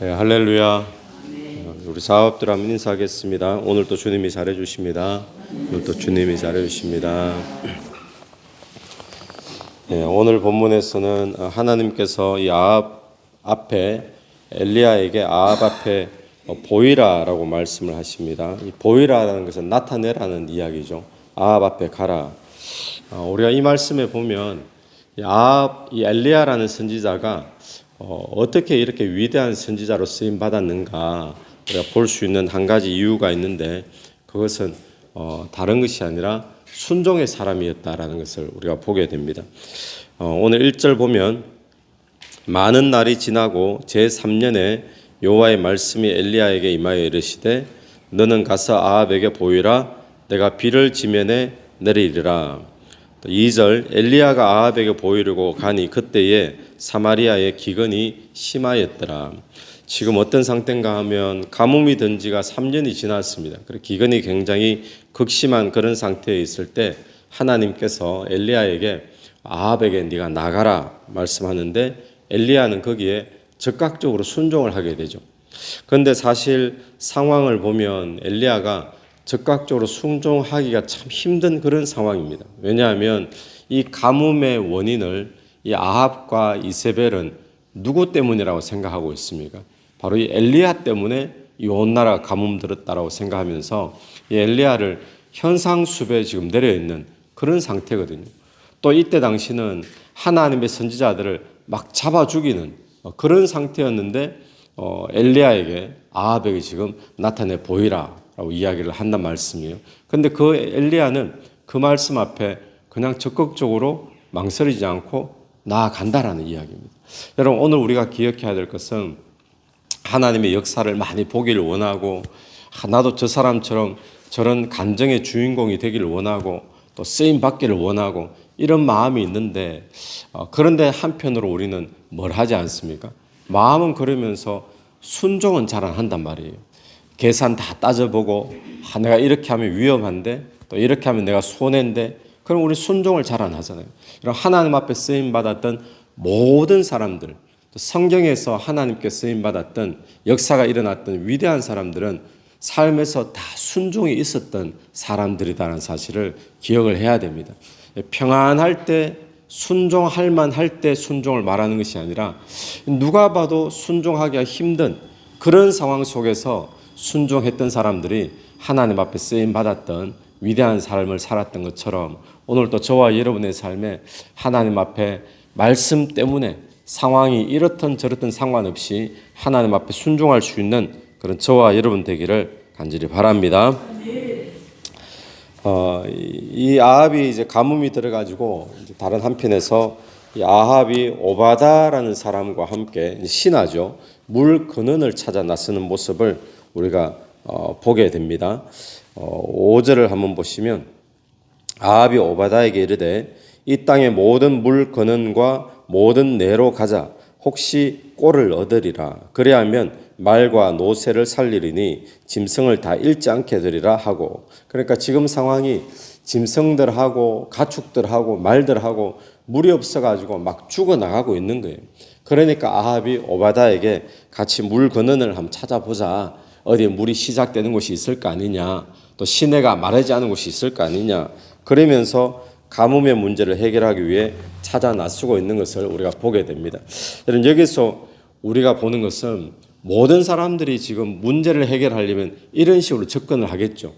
네, 할렐루야. 우리 사업들 한번 인사하겠습니다. 오늘도 주님이 잘해주십니다. 오늘도 주님이 잘해주십니다. 네, 오늘 본문에서는 하나님께서 이 아합 앞에 엘리야에게 아합 앞에 보이라라고 말씀을 하십니다. 이 보이라라는 것은 나타내라는 이야기죠. 아합 앞에 가라. 우리가 이 말씀에 보면 이 엘리야라는 선지자가 어떻게 이렇게 위대한 선지자로 쓰임 받았는가 우리가 볼 수 있는 한 가지 이유가 있는데, 그것은 다른 것이 아니라 순종의 사람이었다라는 것을 우리가 보게 됩니다. 오늘 1절 보면, 많은 날이 지나고 제3년에 여호와의 말씀이 엘리야에게 임하여 이르시되 너는 가서 아합에게 보이라. 내가 비를 지면에 내리리라. 2절, 엘리야가 아합에게 보이려고 가니 그때에 사마리아의 기근이 심하였더라. 지금 어떤 상태인가 하면 가뭄이 든 지가 3년이 지났습니다. 기근이 굉장히 극심한 그런 상태에 있을 때 하나님께서 엘리야에게 아합에게 네가 나가라 말씀하는데, 엘리야는 거기에 즉각적으로 순종을 하게 되죠. 그런데 사실 상황을 보면 엘리야가 즉각적으로 순종하기가 참 힘든 그런 상황입니다. 왜냐하면 이 가뭄의 원인을 이 아합과 이세벨은 누구 때문이라고 생각하고 있습니까? 바로 이 엘리야 때문에 이 온 나라가 가뭄 들었다라고 생각하면서 이 엘리야를 현상수배에 지금 내려있는 그런 상태거든요. 또 이때 당시는 하나님의 선지자들을 막 잡아 죽이는 그런 상태였는데 엘리야에게 아합에게 지금 나타내 보이라 라고 이야기를 한단 말씀이에요. 그런데 그 엘리야는 그 말씀 앞에 그냥 적극적으로 망설이지 않고 나아간다라는 이야기입니다. 여러분, 오늘 우리가 기억해야 될 것은 하나님의 역사를 많이 보기를 원하고, 나도 저 사람처럼 저런 간증의 주인공이 되기를 원하고, 또 쓰임 받기를 원하고, 이런 마음이 있는데, 그런데 한편으로 우리는 뭘 하지 않습니까? 마음은 그러면서 순종은 잘 안 한단 말이에요. 계산 다 따져보고, 내가 이렇게 하면 위험한데, 또 이렇게 하면 내가 손해인데, 그럼 우리 순종을 잘 안 하잖아요. 하나님 앞에 쓰임받았던 모든 사람들, 성경에서 하나님께 쓰임받았던 역사가 일어났던 위대한 사람들은 삶에서 다 순종이 있었던 사람들이라는 사실을 기억을 해야 됩니다. 평안할 때, 순종할 만할 때 순종을 말하는 것이 아니라 누가 봐도 순종하기가 힘든 그런 상황 속에서 순종했던 사람들이 하나님 앞에 쓰임받았던 위대한 삶을 살았던 것처럼, 오늘도 저와 여러분의 삶에 하나님 앞에 말씀 때문에 상황이 이렇든 저렇든 상관없이 하나님 앞에 순종할 수 있는 그런 저와 여러분 되기를 간절히 바랍니다. 이 아합이 이제 가뭄이 들어가지고 다른 한편에서 이 아합이 오바다라는 사람과 함께 신하죠, 물 근원을 찾아 나서는 모습을 우리가 보게 됩니다. 5절을 한번 보시면, 아합이 오바다에게 이르되 이 땅의 모든 물 근원과 모든 내로 가자. 혹시 꼴을 얻으리라. 그래야면 말과 노새를 살리리니 짐승을 다 잃지 않게 되리라 하고. 그러니까 지금 상황이 짐승들하고 가축들하고 말들하고 물이 없어가지고 막 죽어나가고 있는 거예요. 그러니까 아합이 오바다에게 같이 물 근원을 한번 찾아보자. 어디에 물이 시작되는 곳이 있을 거 아니냐, 또 시내가 마르지 않은 곳이 있을 거 아니냐, 그러면서 가뭄의 문제를 해결하기 위해 찾아 나서고 있는 것을 우리가 보게 됩니다. 여러분, 여기서 우리가 보는 것은 모든 사람들이 지금 문제를 해결하려면 이런 식으로 접근을 하겠죠.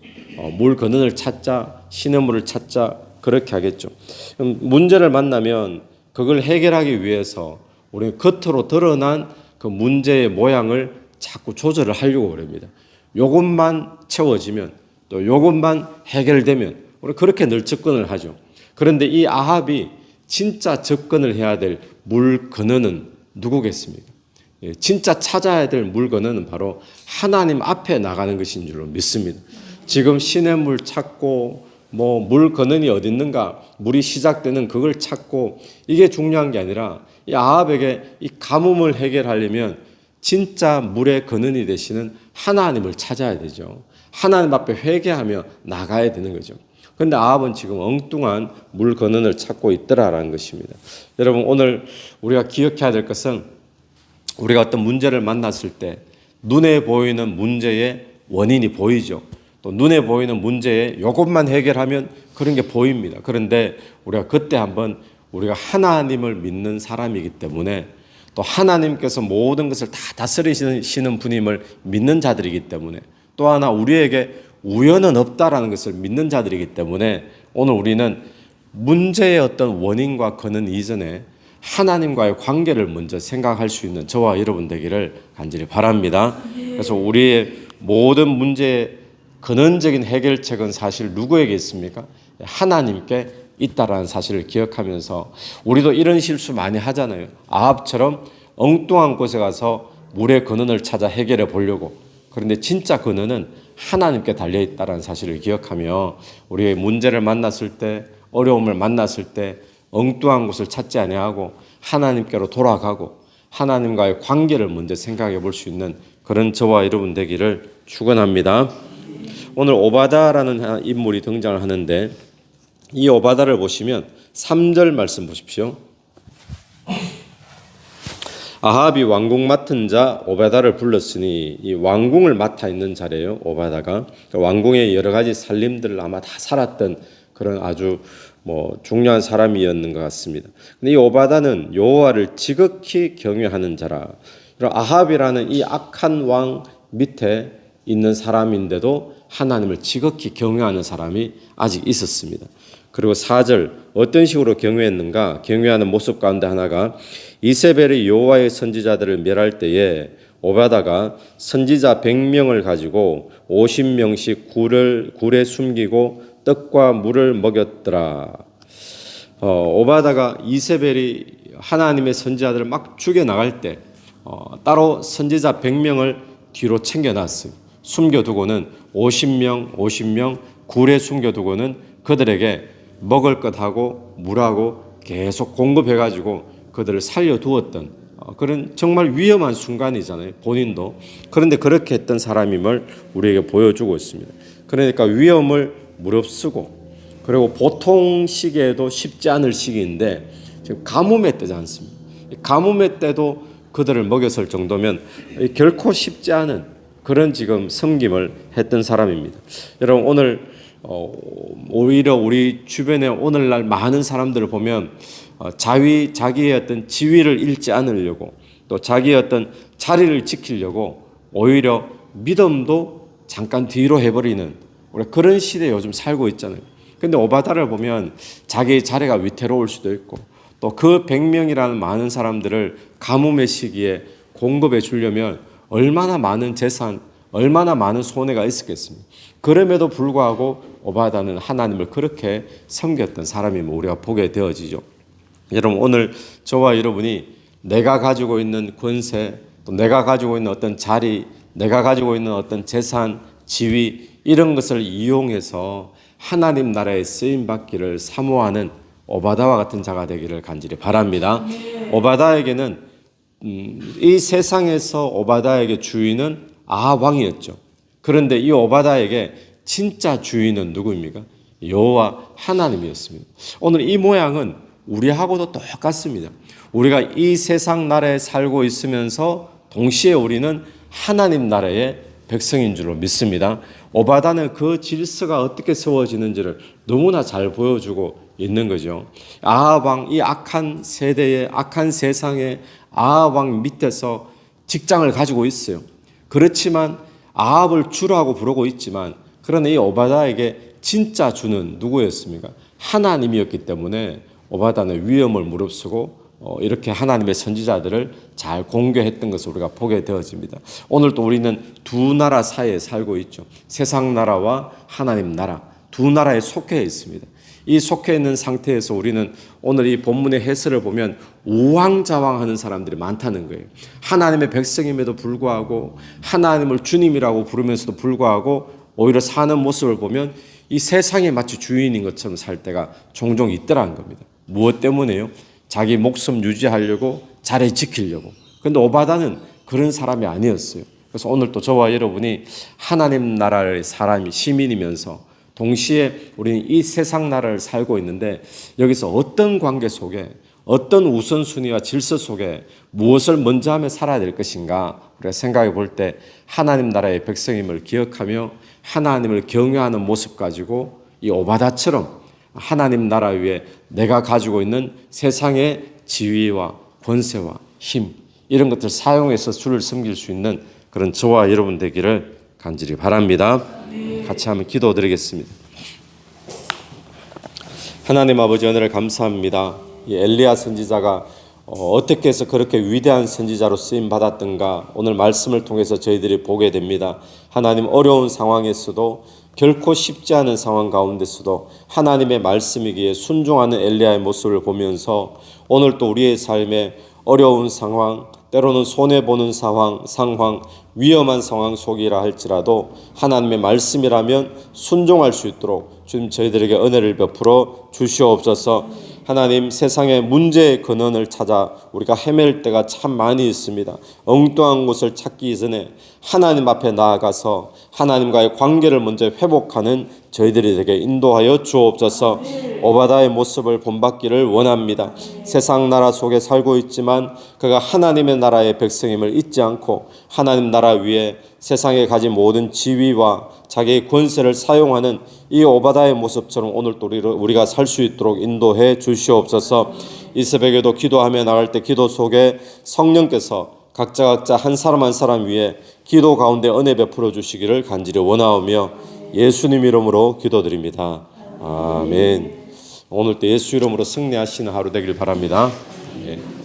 물 근원을 찾자, 시냇물을 찾자, 그렇게 하겠죠. 문제를 만나면 그걸 해결하기 위해서 우리는 겉으로 드러난 그 문제의 모양을 자꾸 조절을 하려고 그럽니다. 요것만 채워지면, 또 요것만 해결되면 우리 그렇게 늘 접근을 하죠. 그런데 이 아합이 진짜 접근을 해야 될 물 근원은 누구겠습니까? 진짜 찾아야 될 물 근원은 바로 하나님 앞에 나가는 것인 줄로 믿습니다. 지금 시냇물 찾고 물 근원이 어디 있는가, 물이 시작되는 그걸 찾고, 이게 중요한 게 아니라 이 아합에게 이 가뭄을 해결하려면 진짜 물의 근원이 되시는 하나님을 찾아야 되죠. 하나님 앞에 회개하며 나가야 되는 거죠. 그런데 아합은 지금 엉뚱한 물 근원을 찾고 있더라라는 것입니다. 여러분, 오늘 우리가 기억해야 될 것은 우리가 어떤 문제를 만났을 때 눈에 보이는 문제의 원인이 보이죠. 또 눈에 보이는 문제에 이것만 해결하면 그런 게 보입니다. 그런데 우리가 그때 한번 우리가 하나님을 믿는 사람이기 때문에 또 하나님께서 모든 것을 다 다스리시는 분임을 믿는 자들이기 때문에 또 하나 우리에게 우연은 없다라는 것을 믿는 자들이기 때문에 오늘 우리는 문제의 어떤 원인과 근원 이전에 하나님과의 관계를 먼저 생각할 수 있는 저와 여러분 되기를 간절히 바랍니다. 그래서 우리의 모든 문제의 근원적인 해결책은 사실 누구에게 있습니까? 하나님께 있다라는 사실을 기억하면서 우리도 이런 실수 많이 하잖아요. 아합처럼 엉뚱한 곳에 가서 물의 근원을 찾아 해결해 보려고. 그런데 진짜 근원은 하나님께 달려 있다라는 사실을 기억하며 우리의 문제를 만났을 때, 어려움을 만났을 때 엉뚱한 곳을 찾지 아니하고 하나님께로 돌아가고 하나님과의 관계를 먼저 생각해 볼 수 있는 그런 저와 여러분 되기를 축원합니다. 오늘 오바다라는 인물이 등장을 하는데 이 오바다를 보시면 3절 말씀 보십시오. 아합이 왕궁 맡은 자 오바다를 불렀으니 이 왕궁을 맡아 있는 자래요. 오바다가 왕궁의 여러 가지 살림들을 아마 다 살았던 그런 아주 중요한 사람이었는 것 같습니다. 근데 이 오바다는 여호와를 지극히 경외하는 자라. 아합이라는 이 악한 왕 밑에 있는 사람인데도 하나님을 지극히 경외하는 사람이 아직 있었습니다. 그리고 4절 어떤 식으로 경외했는가? 경외하는 모습 가운데 하나가 이세벨이 여호와의 선지자들을 멸할 때에 오바다가 선지자 100명을 가지고 50명씩 굴에 숨기고 떡과 물을 먹였더라. 오바다가 이세벨이 하나님의 선지자들을 막 죽여나갈 때 따로 선지자 100명을 뒤로 챙겨놨어요. 숨겨두고는 50명 굴에 숨겨두고는 그들에게 먹을 것하고 물하고 계속 공급해가지고 그들을 살려두었던 그런 정말 위험한 순간이잖아요. 본인도. 그런데 그렇게 했던 사람임을 우리에게 보여주고 있습니다. 그러니까 위험을 무릅쓰고 그리고 보통 시기에도 쉽지 않을 시기인데 지금 가뭄의 때지 않습니까? 가뭄의 때도 그들을 먹였을 정도면 결코 쉽지 않은 그런 지금 섬김을 했던 사람입니다. 여러분 오늘 오히려 우리 주변에 오늘날 많은 사람들을 보면 자기의 어떤 지위를 잃지 않으려고 또 자기의 어떤 자리를 지키려고 오히려 믿음도 잠깐 뒤로 해버리는 우리 그런 시대에 요즘 살고 있잖아요. 근데 오바다를 보면 자기의 자리가 위태로울 수도 있고 또 그 100명이라는 많은 사람들을 가뭄의 시기에 공급해 주려면 얼마나 많은 재산, 얼마나 많은 손해가 있었겠습니까? 그럼에도 불구하고 오바다는 하나님을 그렇게 섬겼던 사람임을 우리가 보게 되어지죠. 여러분 오늘 저와 여러분이 내가 가지고 있는 권세, 또 내가 가지고 있는 어떤 자리, 내가 가지고 있는 어떤 재산, 지위 이런 것을 이용해서 하나님 나라에 쓰임 받기를 사모하는 오바다와 같은 자가 되기를 간절히 바랍니다. 오바다에게는 이 세상에서 오바다에게 주인은 아합 왕이었죠. 그런데 이 오바다에게 진짜 주인은 누구입니까? 여호와 하나님이었습니다. 오늘 이 모양은 우리하고도 똑같습니다. 우리가 이 세상 나라에 살고 있으면서 동시에 우리는 하나님 나라의 백성인 줄로 믿습니다. 오바다는 그 질서가 어떻게 세워지는지를 너무나 잘 보여주고 있는 거죠. 아합 왕, 이 악한 세대의 악한 세상의 아합 왕 밑에서 직장을 가지고 있어요. 그렇지만 아합을 주라고 부르고 있지만 그러나 이 오바다에게 진짜 주는 누구였습니까? 하나님이었기 때문에 오바다는 위험을 무릅쓰고 이렇게 하나님의 선지자들을 잘 공개했던 것을 우리가 보게 되어집니다. 오늘도 우리는 두 나라 사이에 살고 있죠. 세상 나라와 하나님 나라 두 나라에 속해 있습니다. 이 속해 있는 상태에서 우리는 오늘 이 본문의 해설을 보면 우왕좌왕하는 사람들이 많다는 거예요. 하나님의 백성임에도 불구하고 하나님을 주님이라고 부르면서도 불구하고 오히려 사는 모습을 보면 이 세상에 마치 주인인 것처럼 살 때가 종종 있더라는 겁니다. 무엇 때문에요? 자기 목숨 유지하려고 자리 지키려고. 그런데 오바다는 그런 사람이 아니었어요. 그래서 오늘 또 저와 여러분이 하나님 나라의 사람이 시민이면서 동시에 우리는 이 세상 나라를 살고 있는데 여기서 어떤 관계 속에 어떤 우선순위와 질서 속에 무엇을 먼저 하며 살아야 될 것인가 우리가 생각해 볼 때 하나님 나라의 백성임을 기억하며 하나님을 경외하는 모습 가지고 이 오바다처럼 하나님 나라 위에 내가 가지고 있는 세상의 지위와 권세와 힘 이런 것들 사용해서 주를 섬길 수 있는 그런 저와 여러분 되기를 간절히 바랍니다. 같이 한번 기도드리겠습니다. 하나님 아버지 은혜를 감사합니다. 이 엘리야 선지자가 어떻게 해서 그렇게 위대한 선지자로 쓰임 받았던가 오늘 말씀을 통해서 저희들이 보게 됩니다. 하나님 어려운 상황에서도 결코 쉽지 않은 상황 가운데서도 하나님의 말씀이기에 순종하는 엘리야의 모습을 보면서 오늘 또 우리의 삶에 어려운 상황 때로는 손해보는 상황, 위험한 상황 속이라 할지라도 하나님의 말씀이라면 순종할 수 있도록 주님 저희들에게 은혜를 베풀어 주시옵소서. 하나님 세상의 문제의 근원을 찾아 우리가 헤맬 때가 참 많이 있습니다. 엉뚱한 곳을 찾기 전에 하나님 앞에 나아가서 하나님과의 관계를 먼저 회복하는 저희들이 되게 인도하여 주옵소서. 오바다의 모습을 본받기를 원합니다. 세상 나라 속에 살고 있지만 그가 하나님의 나라의 백성임을 잊지 않고 하나님 나라 위에 세상에 가진 모든 지위와 자기의 권세를 사용하는 이 오바다의 모습처럼 오늘 또 우리가 살 수 있도록 인도해 주시옵소서. 이 새벽에도 기도하며 나갈 때 기도 속에 성령께서 각자 한 사람 한 사람 위에 기도 가운데 은혜 베풀어 주시기를 간절히 원하오며 예수님 이름으로 기도드립니다. 아멘. 오늘 또 예수 이름으로 승리하시는 하루 되길 바랍니다. 예.